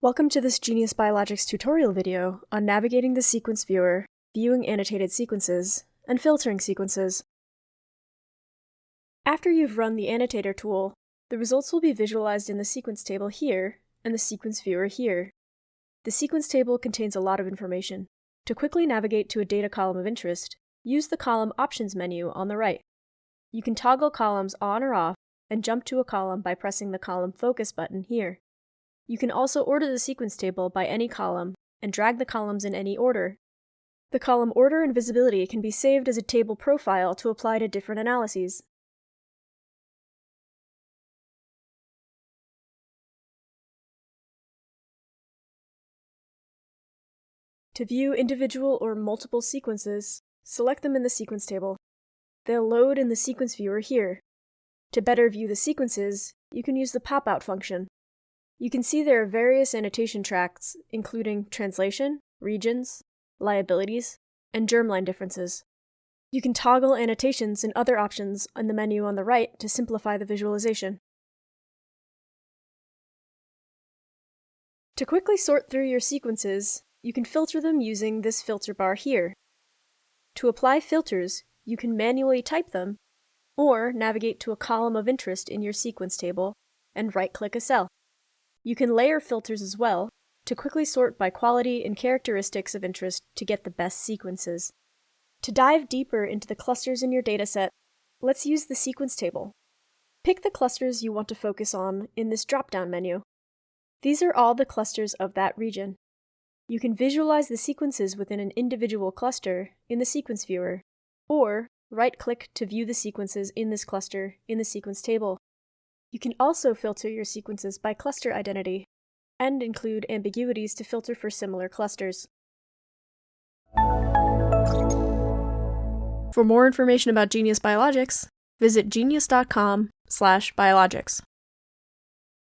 Welcome to this Geneious Biologics tutorial video on navigating the sequence viewer, viewing annotated sequences, and filtering sequences. After you've run the annotator tool, the results will be visualized in the sequence table here and the sequence viewer here. The sequence table contains a lot of information. To quickly navigate to a data column of interest, use the Column Options menu on the right. You can toggle columns on or off and jump to a column by pressing the Column Focus button here. You can also order the sequence table by any column and drag the columns in any order. The column order and visibility can be saved as a table profile to apply to different analyses. To view individual or multiple sequences, select them in the sequence table. They'll load in the sequence viewer here. To better view the sequences, you can use the pop-out function. You can see there are various annotation tracts, including translation, regions, liabilities, and germline differences. You can toggle annotations and other options in the menu on the right to simplify the visualization. To quickly sort through your sequences, you can filter them using this filter bar here. To apply filters, you can manually type them, or navigate to a column of interest in your sequence table and right-click a cell. You can layer filters as well to quickly sort by quality and characteristics of interest to get the best sequences. To dive deeper into the clusters in your dataset, let's use the sequence table. Pick the clusters you want to focus on in this drop-down menu. These are all the clusters of that region. You can visualize the sequences within an individual cluster in the sequence viewer, or right-click to view the sequences in this cluster in the sequence table. You can also filter your sequences by cluster identity, and include ambiguities to filter for similar clusters. For more information about Geneious Biologics, visit geneious.com/biologics.